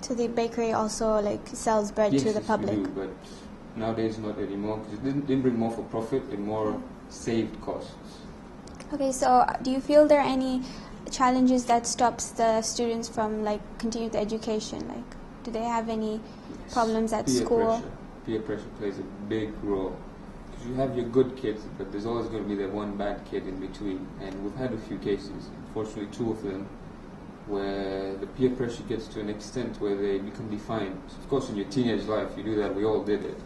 So the bakery also sells bread to the public? Yes, we do, but nowadays not anymore, because it didn't bring more for profit, and more saved costs. Okay, so do you feel there are any challenges that stops the students from continuing the education? Do they have any problems at Peer school? Pressure. Peer pressure plays a big role. Because you have your good kids, but there's always going to be that one bad kid in between. And we've had a few cases, unfortunately 2 of them, where the peer pressure gets to an extent where they become defiant. Of course, in your teenage life, you do that, we all did it.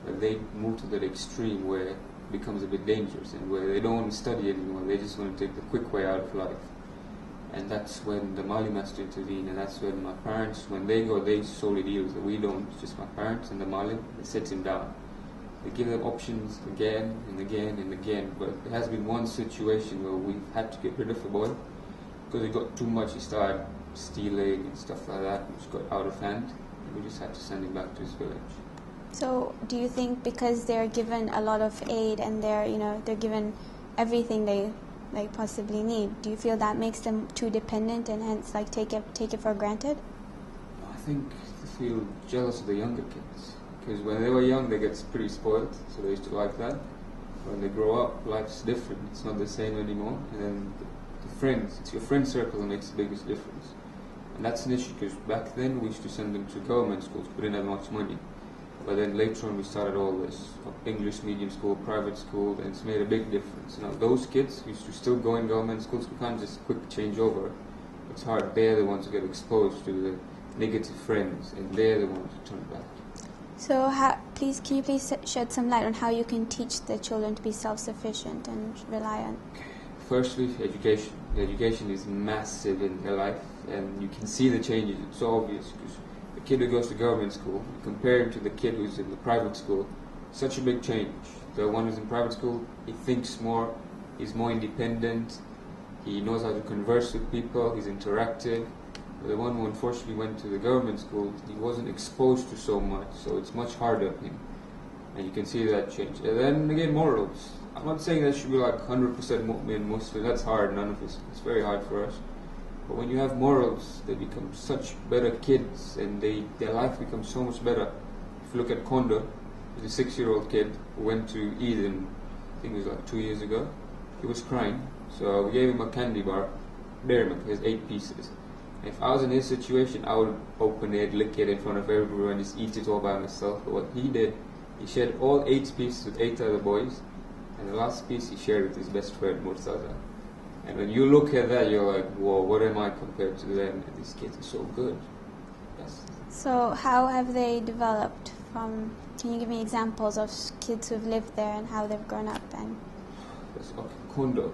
But they move to that extreme where it becomes a bit dangerous and where they don't want to study anymore, they just want to take the quick way out of life. And that's when the Mali has to intervene, and that's when my parents, when they go, they solely deal with it. We don't, it's just my parents and the Mali, they sit him down. They give them options again and again and again, but there has been one situation where we've had to get rid of a boy because he got too much, he started stealing and stuff like that, which got out of hand, and we just had to send him back to his village. So do you think because they're given a lot of aid and they're given everything they possibly need, do you feel that makes them too dependent and hence take it for granted? I think they feel jealous of the younger kids because when they were young they get pretty spoiled, so they used to like that. When they grow up, life's different, it's not the same anymore, and then the friends, it's your friend circle that makes the biggest difference. And that's an issue because back then we used to send them to government schools, we didn't have much money. But then later on we started all this English medium school, private school, and it's made a big difference. Now those kids who used to still go in government schools, we can't just quick change over. It's hard. They're the ones who get exposed to the negative friends, and they're the ones who turn back. So can you please shed some light on how you can teach the children to be self-sufficient and rely on? Firstly, education. The education is massive in their life, and you can see the changes. It's so obvious because the kid who goes to government school, compared to the kid who's in the private school, such a big change. The one who's in private school, he thinks more, he's more independent, he knows how to converse with people, he's interactive. But the one who unfortunately went to the government school, he wasn't exposed to so much, so it's much harder on him. And you can see that change. And then again, morals. I'm not saying that should be like 100% mu'min Muslim, that's hard, none of us, it's very hard for us. But when you have morals, they become such better kids and their life becomes so much better. If you look at Kondo, he's a 6-year-old kid who went to Eid, I think it was like 2 years ago. He was crying, so we gave him a candy bar, dairy milk, it has 8 pieces. And if I was in his situation, I would open it, lick it in front of everyone, and just eat it all by myself. But what he did, he shared all 8 pieces with 8 other boys, and the last piece he shared with his best friend, Murtaza. And when you look at that, you're like, whoa, what am I compared to them? And these kids are so good. Yes. So how have they developed from, can you give me examples of kids who've lived there and how they've grown up? And Yes, okay. Kondo,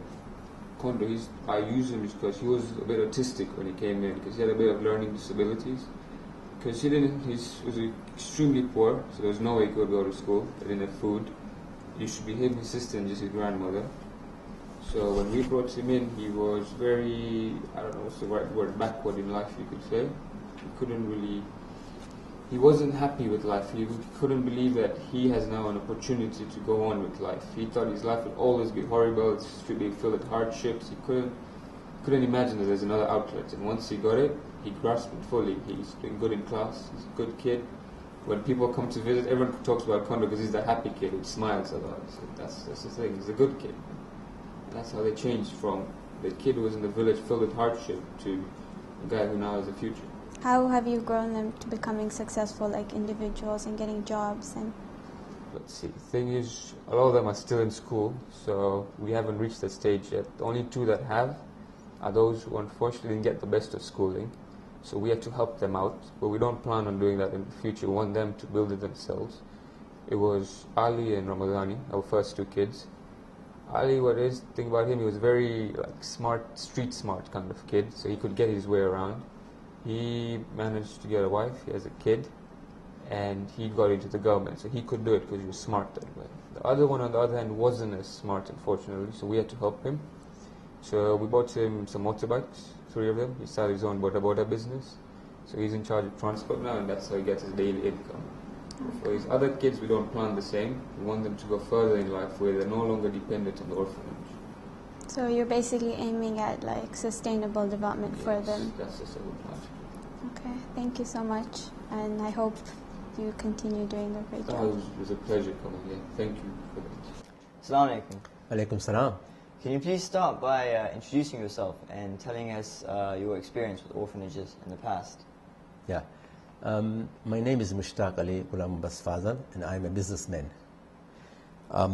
I use him because he was a bit autistic when he came in, because he had a bit of learning disabilities. Because he was extremely poor, so there was no way he could go to school, they didn't have food. He should be him, his sister, and just his grandmother. So when we brought him in, he was very, I don't know what's the right word, backward in life, you could say. He wasn't happy with life. He couldn't believe that he has now an opportunity to go on with life. He thought his life would always be horrible, it should be filled with hardships. He couldn't imagine that there's another outlet. And once he got it, he grasped it fully. He's doing good in class, he's a good kid. When people come to visit, everyone talks about Kondo because he's the happy kid who smiles a lot. So that's the thing, he's a good kid. That's how they changed from the kid who was in the village filled with hardship to a guy who now has a future. how have you grown them to becoming successful like individuals and getting jobs? And Let's see, the thing is, a lot of them are still in school, so we haven't reached that stage yet. The only 2 that have are those who unfortunately didn't get the best of schooling. So we have to help them out, but we don't plan on doing that in the future. We want them to build it themselves. It was Ali and Ramadani, our first 2 kids. Ali, the thing about him, he was very smart, street smart kind of kid, so he could get his way around. He managed to get a wife, he has a kid, and he got into the government, so he could do it because he was smart that way. The other one, on the other hand, wasn't as smart, unfortunately, so we had to help him. So we bought him some motorbikes, 3 of them. He started his own boda business, so he's in charge of transport now, and that's how he gets his daily income. For his other kids, we don't plan the same. We want them to go further in life where they're no longer dependent on the orphanage. so you're basically aiming at sustainable development for them. That's the second plan. Okay, thank you so much, and I hope you continue doing a great job. It was a pleasure coming here. Thank you for that. Assalamu alaikum. Alaikum salam. Can you please start by introducing yourself and telling us your experience with orphanages in the past? Yeah. My name is Mushtaq Ali Ghulam Basfazan, and I'm a businessman. I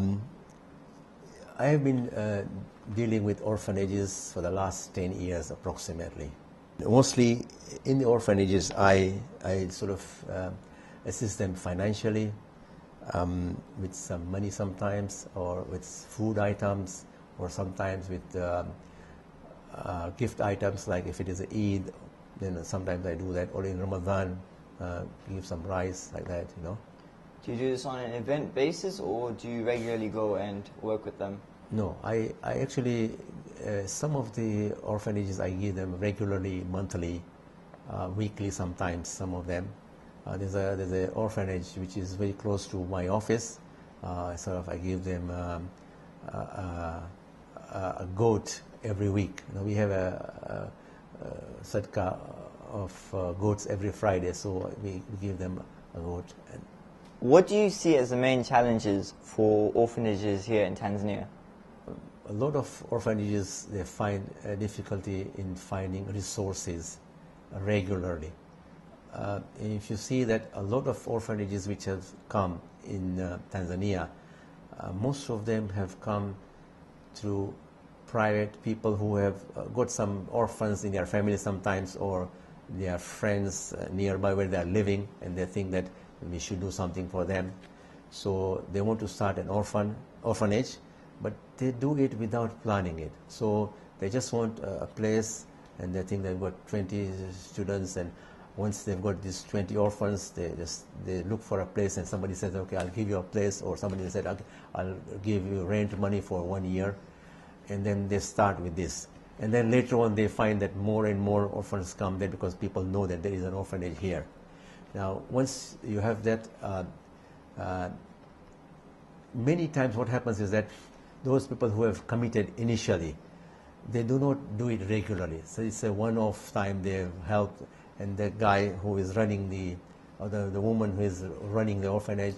have been dealing with orphanages for the last 10 years approximately. Mostly in the orphanages, I sort of assist them financially, with some money sometimes, or with food items, or sometimes with gift items, like if it is Eid, then sometimes I do that, or in Ramadan, give some rice, like that, you know. Do you do this on an event basis, or do you regularly go and work with them? No, I actually, some of the orphanages I give them regularly, monthly, weekly sometimes, some of them. There's a orphanage which is very close to my office. I give them a goat every week. You know, we have a sadka of goats every Friday, so we give them a goat. What do you see as the main challenges for orphanages here in Tanzania? A lot of orphanages, they find difficulty in finding resources regularly. If you see that a lot of orphanages which have come in Tanzania, most of them have come through private people who have got some orphans in their family sometimes, or their friends nearby where they are living, and they think that we should do something for them. So they want to start an orphanage, but they do it without planning it. So they just want a place, and they think they've got 20 students, and once they've got these 20 orphans, they look for a place, and somebody says, okay, I'll give you a place, or somebody said, okay, I'll give you rent money for 1 year, and then they start with this. And then later on they find that more and more orphans come there because people know that there is an orphanage here. Now, once you have that, many times what happens is that those people who have committed initially, they do not do it regularly. So it's a one-off time they have helped, and the guy who is running the woman who is running the orphanage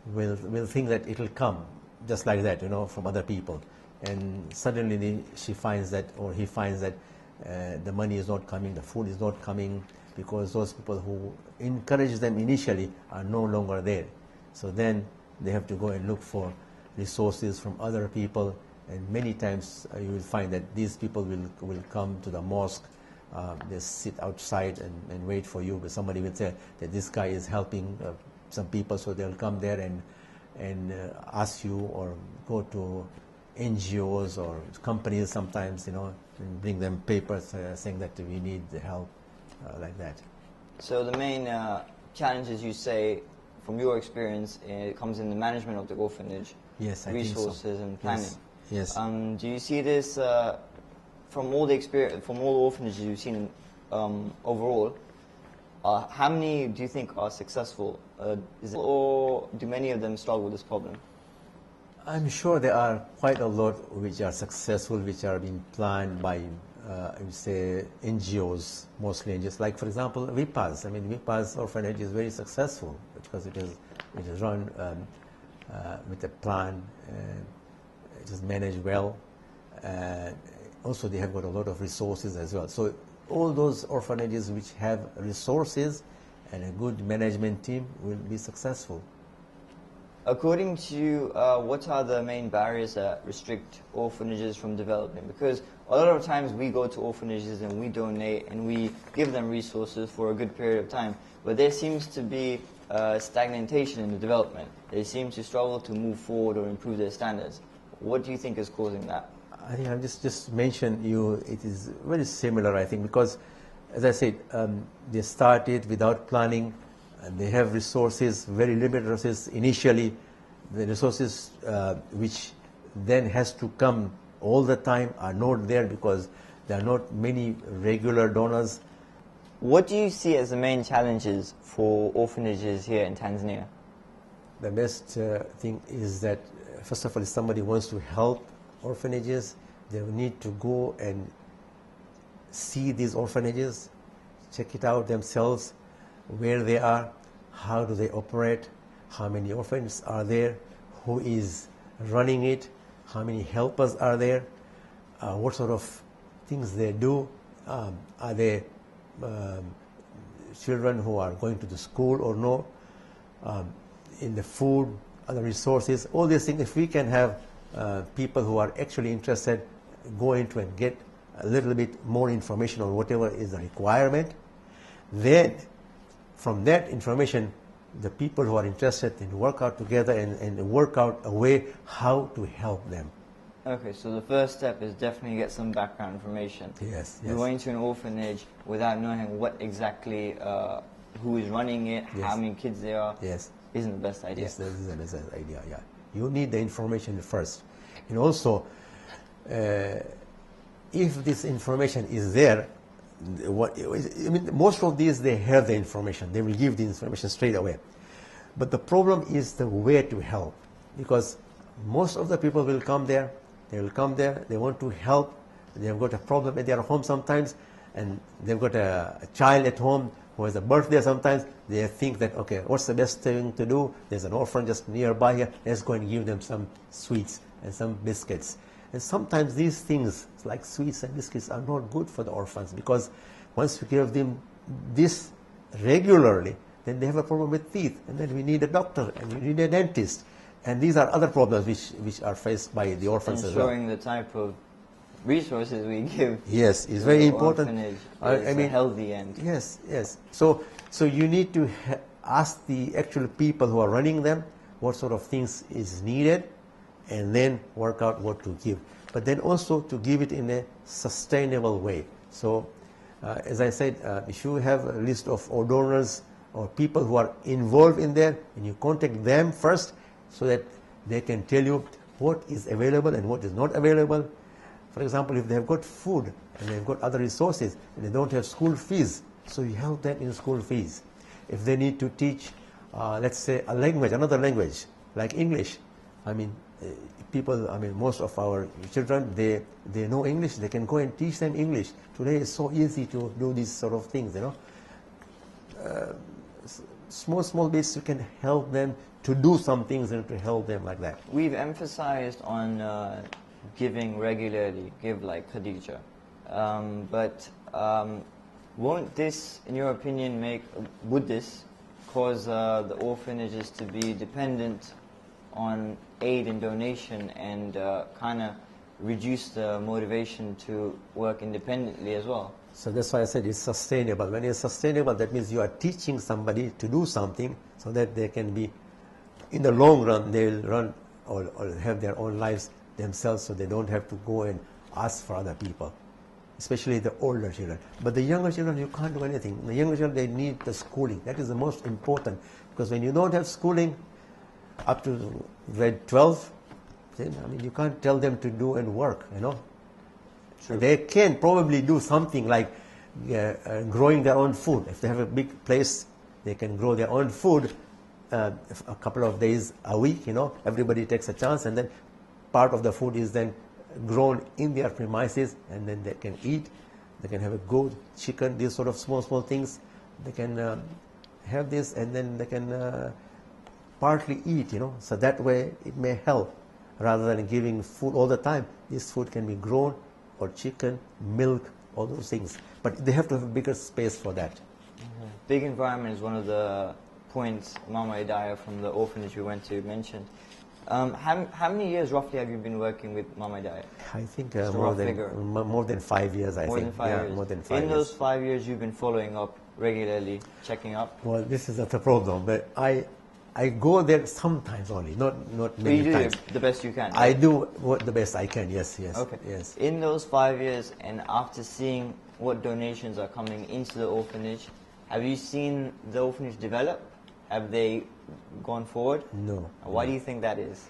will think that it will come just like that, you know, from other people. And suddenly she finds that, or he finds that the money is not coming, the food is not coming, because those people who encourage them initially are no longer there. So then they have to go and look for resources from other people, and many times you will find that these people will come to the mosque. They sit outside and wait for you, but somebody will say that this guy is helping some people, so they'll come there and ask you, or go to NGOs or companies sometimes, you know, and bring them papers saying that we need the help, like that. So the main challenges, you say, from your experience, it comes in the management of the orphanage, yes, resources, I think so. and planning. Yes. Do you see this from all the experience, from all the orphanages you've seen overall? How many do you think are successful, or do many of them struggle with this problem? I'm sure there are quite a lot which are successful, which are being planned by, I would say, NGOs, mostly NGOs. Like, for example, VIPAS. I mean, VIPAS orphanage is very successful because it is run with a plan, it is managed well. Also, they have got a lot of resources as well. So all those orphanages which have resources and a good management team will be successful. According to you, what are the main barriers that restrict orphanages from developing? Because a lot of times we go to orphanages and we donate and we give them resources for a good period of time, but there seems to be stagnation in the development. They seem to struggle to move forward or improve their standards. What do you think is causing that? I think I've just mentioned it is very similar, I think, because, as I said, they started without planning. And they have resources, very limited resources initially. The resources which then has to come all the time are not there because there are not many regular donors. What do you see as the main challenges for orphanages here in Tanzania? The best thing is that, first of all, if somebody wants to help orphanages, they will need to go and see these orphanages, check it out themselves, where they are, how do they operate, how many orphans are there, who is running it, how many helpers are there, what sort of things they do, are they children who are going to the school or no, in the food, other resources, all these things. If we can have people who are actually interested go into and get a little bit more information on whatever is the requirement, then from that information, the people who are interested in work out together and work out a way how to help them. Okay, so the first step is definitely get some background information. Yes, yes. Going to an orphanage without knowing what exactly, who is running it, Yes. how many kids there are, Yes. isn't the best idea. Yes, that is the best idea, yeah. You need the information first. And also, if this information is there, most of these, they have the information. They will give the information straight away. But the problem is the way to help. Because most of the people will come there, they want to help, they've got a problem at their home sometimes, and they've got a child at home who has a birthday sometimes. They think that, okay, what's the best thing to do? There's an orphan just nearby here, let's go and give them some sweets and some biscuits. And sometimes these things, like sweets and biscuits, are not good for the orphans, because once you give them this regularly, then they have a problem with teeth, and then we need a doctor, and we need a dentist. And these are other problems which are faced by the orphans as well. Ensuring the type of resources we give. Yes, it's very important. Orphanage I mean, a healthy end. Yes, yes. So you need to ask the actual people who are running them what sort of things is needed, and then work out what to give. But then also to give it in a sustainable way. So, as I said, if you have a list of donors or people who are involved in there, and you contact them first so that they can tell you what is available and what is not available. For example, if they have got food and they've got other resources and they don't have school fees, so you help them in school fees. If they need to teach, let's say, a language, another language, like English, I mean, most of our children, they know English, they can go and teach them English. Today it's so easy to do these sort of things, you know. Small bits, you can help them to do some things and to help them like that. We've emphasized on giving regularly, give like Khadija. But won't this, in your opinion, would this cause the orphanages to be dependent on aid and donation, and kind of reduce the motivation to work independently as well? So that's why I said it's sustainable. When it's sustainable, that means you are teaching somebody to do something so that they can be, in the long run, they'll run or have their own lives themselves, so they don't have to go and ask for other people, especially the older children. But the younger children, you can't do anything. The younger children, they need the schooling. That is the most important, because when you don't have schooling up to grade 12, then, I mean, you can't tell them to do and work, you know. True. They can probably do something like growing their own food. If they have a big place, they can grow their own food a couple of days a week, you know. Everybody takes a chance, and then part of the food is then grown in their premises, and then they can eat. They can have a goat, chicken, these sort of small things. They can have this, and then they can partly eat, you know. So that way it may help, rather than giving food all the time. This food can be grown, or chicken, milk, all those things. But they have to have a bigger space for that. Mm-hmm. Big environment is one of the points Mama Idaya from the orphanage we went to mentioned. How many years roughly have you been working with Mama Idaya? I think more than 5 years, I think. More than 5 years. More than 5 years. In those 5 years, you've been following up regularly, checking up? Well, this is not the problem, but I go there sometimes only, not many times. You do the best you can. I do the best I can, yes. Okay. Yes. In those 5 years, and after seeing what donations are coming into the orphanage, have you seen the orphanage develop? Have they gone forward? No. Why do you think that is?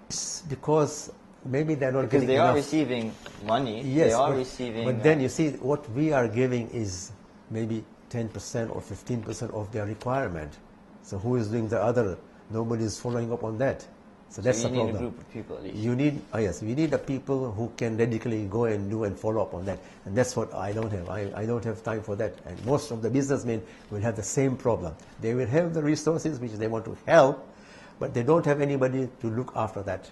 It's because maybe they're not because getting they enough. are receiving money. Yes, they are receiving. But then you see, what we are giving is maybe 10% or 15% of their requirement. So who is doing the other? Nobody is following up on that. So that's the problem. You need a group of people at least. You need, yes, we need the people who can radically go and do and follow up on that. And that's what I don't have. I don't have time for that. And most of the businessmen will have the same problem. They will have the resources which they want to help, but they don't have anybody to look after that.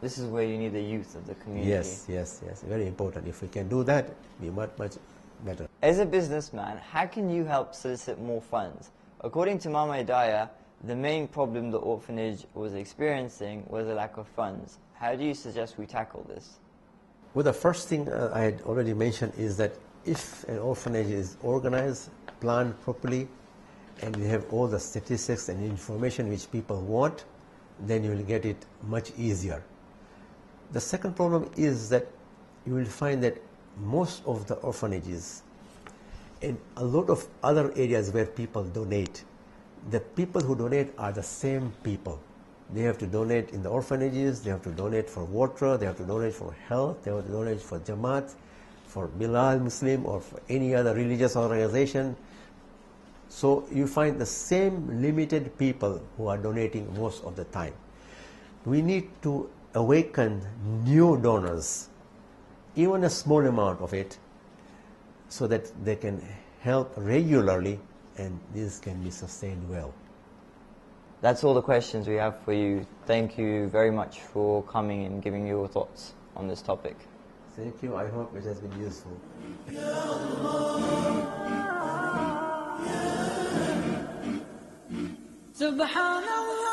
This is where you need the youth of the community. Yes. Very important. If we can do that, it'll be much better. As a businessman, how can you help solicit more funds? According to Mama Hidayah, the main problem the orphanage was experiencing was a lack of funds. How do you suggest we tackle this? Well, the first thing I had already mentioned is that if an orphanage is organized, planned properly, and you have all the statistics and information which people want, then you will get it much easier. The second problem is that you will find that most of the orphanages and a lot of other areas where people donate, the people who donate are the same people. They have to donate in the orphanages, they have to donate for water, they have to donate for health, they have to donate for Jamaat, for Bilal Muslim, or for any other religious organization. So you find the same limited people who are donating most of the time. We need to awaken new donors, even a small amount of it, so that they can help regularly and this can be sustained well. That's all the questions we have for you. Thank you very much for coming and giving your thoughts on this topic. Thank you. I hope it has been useful. Subhanallah.